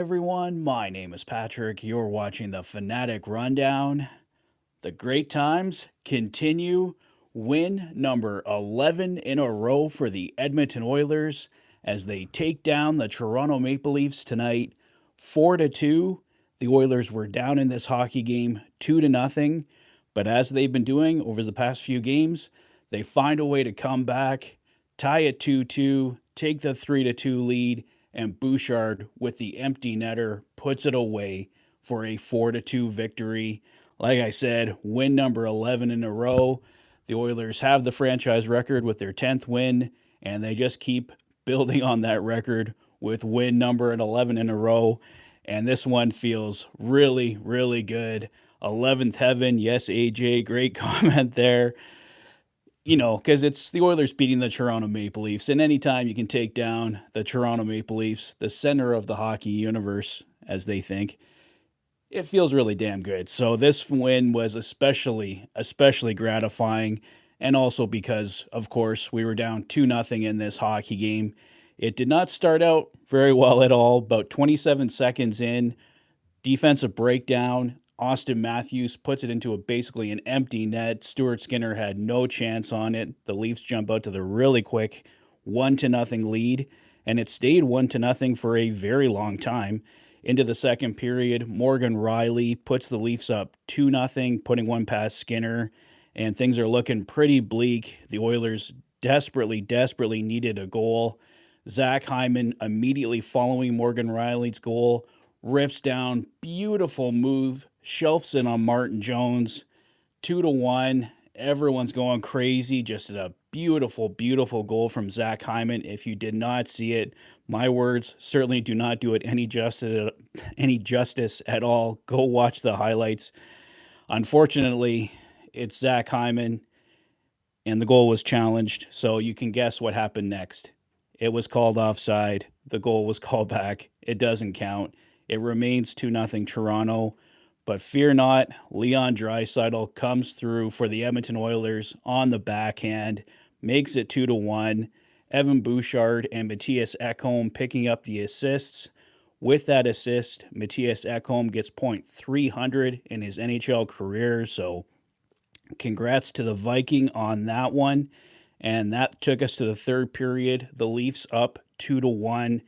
Everyone, my name is Patrick. You're watching the Fanatic Rundown. The great times continue. Win number 11 in a row for the Edmonton Oilers as they take down the Toronto Maple Leafs tonight 4-2. The Oilers were down in this hockey game 2-0, but as they've been doing over the past few games, they find a way to come back, tie it 2-2, take the 3-2 lead, and Bouchard with the empty netter puts it away for a 4-2 victory. Like I said, win number 11 in a row. The Oilers have the franchise record with their 10th win, and they just keep building on that record with win number 11 in a row. And this one feels really, really good. 11th heaven. Yes, AJ, great comment there. Because it's the Oilers beating the Toronto Maple Leafs. And anytime you can take down the Toronto Maple Leafs, the center of the hockey universe, as they think, it feels really damn good. So this win was especially gratifying, and also because, of course, we were down 2-0 in this hockey game. It did not start out very well at all. About 27 seconds in, defensive breakdown. Austin Matthews puts it into basically an empty net. Stuart Skinner had no chance on it. The Leafs jump out to the really quick 1-0 lead, and it stayed 1-0 for a very long time. Into the second period, Morgan Riley puts the Leafs up 2-0, putting one past Skinner, and things are looking pretty bleak. The Oilers desperately needed a goal. Zach Hyman, immediately following Morgan Riley's goal, rips down, beautiful move, shelves it on Martin Jones, 2-1. Everyone's going crazy. Just a beautiful goal from Zach Hyman. If you did not see it, my words certainly do not do it any justice at all. Go watch the highlights. Unfortunately, it's Zach Hyman, and the goal was challenged, so you can guess what happened next. It was called offside. The goal was called back. It doesn't count. It remains 2-0 Toronto. But fear not, Leon Draisaitl comes through for the Edmonton Oilers on the backhand, makes it 2-1. Evan Bouchard and Mattias Ekholm picking up the assists. With that assist, Mattias Ekholm gets .300 in his NHL career, so congrats to the Viking on that one. And that took us to the third period. The Leafs up 2-1,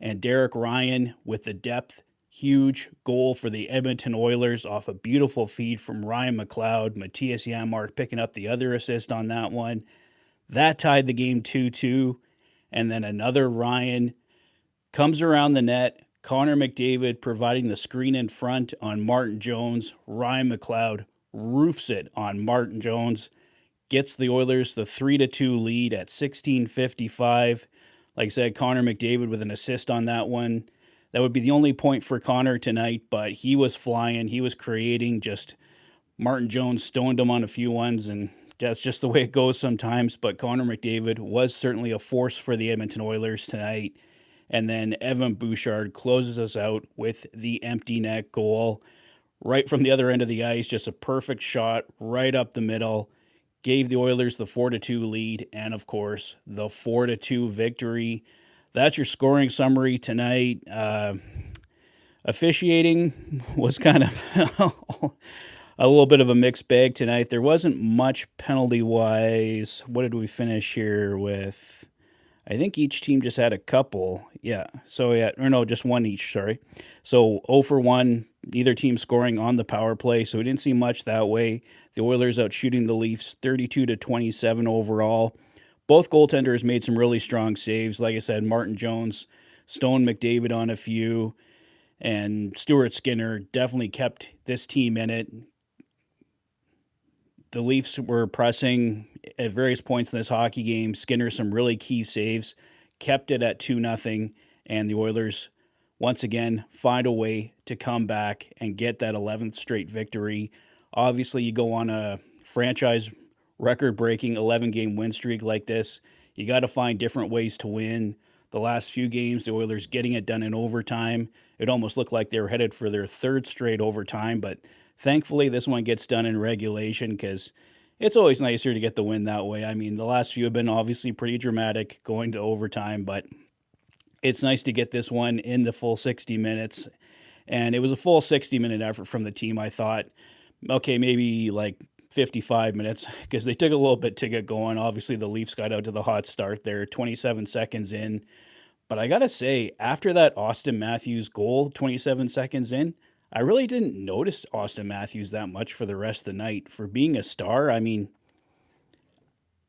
and Derek Ryan with the depth. Huge goal for the Edmonton Oilers off a beautiful feed from Ryan McLeod. Matthias Janmark picking up the other assist on that one. That tied the game 2-2. And then another Ryan comes around the net. Connor McDavid providing the screen in front on Martin Jones. Ryan McLeod roofs it on Martin Jones. Gets the Oilers the 3-2 lead at 16:55. Like I said, Connor McDavid with an assist on that one. That would be the only point for Connor tonight, but he was flying. He was creating. Just Martin Jones stoned him on a few ones, and that's just the way it goes sometimes. But Connor McDavid was certainly a force for the Edmonton Oilers tonight. And then Evan Bouchard closes us out with the empty net goal. Right from the other end of the ice, just a perfect shot right up the middle. Gave the Oilers the 4-2 lead, and of course, the 4-2 victory. That's your scoring summary tonight. Officiating was kind of a little bit of a mixed bag tonight. There wasn't much penalty-wise. What did we finish here with? I think each team just had a couple. Yeah. So, just one each, sorry. So, 0 for 1, neither team scoring on the power play. So, we didn't see much that way. The Oilers out shooting the Leafs 32-27 overall. Both goaltenders made some really strong saves. Like I said, Martin Jones, Stone McDavid on a few, and Stuart Skinner definitely kept this team in it. The Leafs were pressing at various points in this hockey game. Skinner, some really key saves, kept it at 2-0, and the Oilers, once again, find a way to come back and get that 11th straight victory. Obviously, you go on a franchise record-breaking 11-game win streak like this, you got to find different ways to win. The last few games, the Oilers getting it done in overtime. It almost looked like they were headed for their third straight overtime, but thankfully this one gets done in regulation because it's always nicer to get the win that way. I mean, the last few have been obviously pretty dramatic going to overtime, but it's nice to get this one in the full 60 minutes. And it was a full 60-minute effort from the team. I thought, okay, maybe like 55 minutes because they took a little bit to get going. Obviously, the Leafs got out to the hot start there, 27 seconds in. But I got to say, after that Austin Matthews goal, 27 seconds in, I really didn't notice Austin Matthews that much for the rest of the night. For being a star, I mean,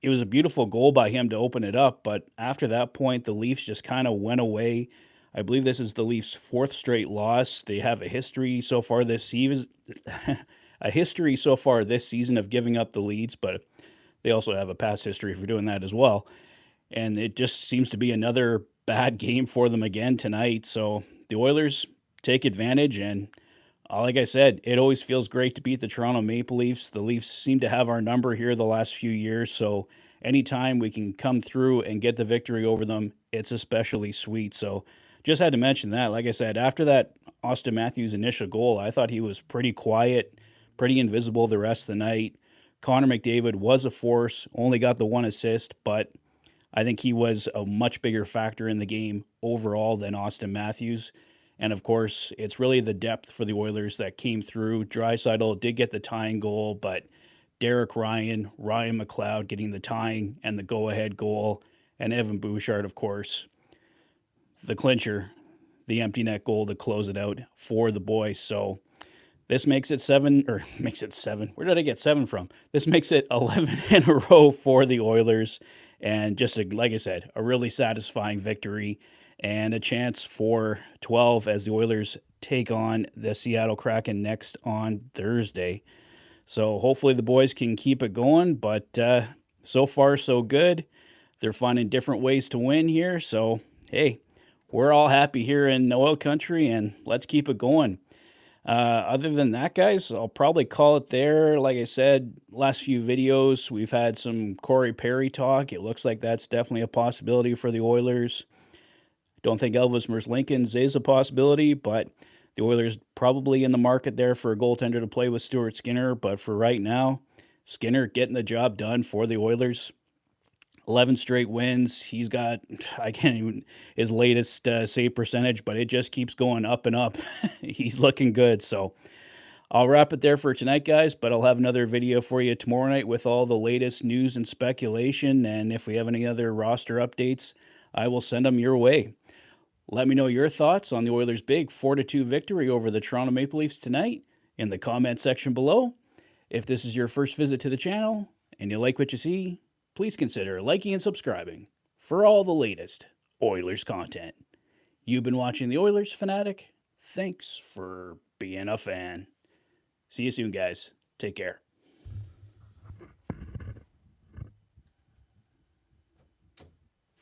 it was a beautiful goal by him to open it up, but after that point, the Leafs just kind of went away. I believe this is the Leafs' fourth straight loss. They have a history so far this season, a history so far this season of giving up the leads, but they also have a past history for doing that as well. And it just seems to be another bad game for them again tonight. So the Oilers take advantage, and like I said, it always feels great to beat the Toronto Maple Leafs. The Leafs seem to have our number here the last few years, so anytime we can come through and get the victory over them, it's especially sweet. So just had to mention that. Like I said, after that Austin Matthews initial goal, I thought he was pretty quiet, pretty invisible the rest of the night. Connor McDavid was a force, only got the one assist, but I think he was a much bigger factor in the game overall than Austin Matthews. And of course, it's really the depth for the Oilers that came through. Draisaitl did get the tying goal, but Derek Ryan, Ryan McLeod getting the tying and the go-ahead goal, and Evan Bouchard, of course, the clincher, the empty net goal to close it out for the boys. So this makes it makes it seven. Where did I get seven from? This makes it 11 in a row for the Oilers. And just like I said, a really satisfying victory and a chance for 12 as the Oilers take on the Seattle Kraken next on Thursday. So hopefully the boys can keep it going, but so far so good. They're finding different ways to win here. So, hey, we're all happy here in Oil Country, and let's keep it going. Other than that, guys, I'll probably call it there. Like I said, last few videos, we've had some Corey Perry talk. It looks like that's definitely a possibility for the Oilers. Don't think Elvis Merzlikins is a possibility, but the Oilers probably in the market there for a goaltender to play with Stuart Skinner. But for right now, Skinner getting the job done for the Oilers. 11 straight wins. He's got, I can't even, his latest save percentage, but it just keeps going up and up. He's looking good. So I'll wrap it there for tonight, guys, but I'll have another video for you tomorrow night with all the latest news and speculation. And if we have any other roster updates, I will send them your way. Let me know your thoughts on the Oilers' big 4-2 victory over the Toronto Maple Leafs tonight in the comment section below. If this is your first visit to the channel and you like what you see, please consider liking and subscribing for all the latest Oilers content. You've been watching the Oilers Fanatic. Thanks for being a fan. See you soon, guys. Take care.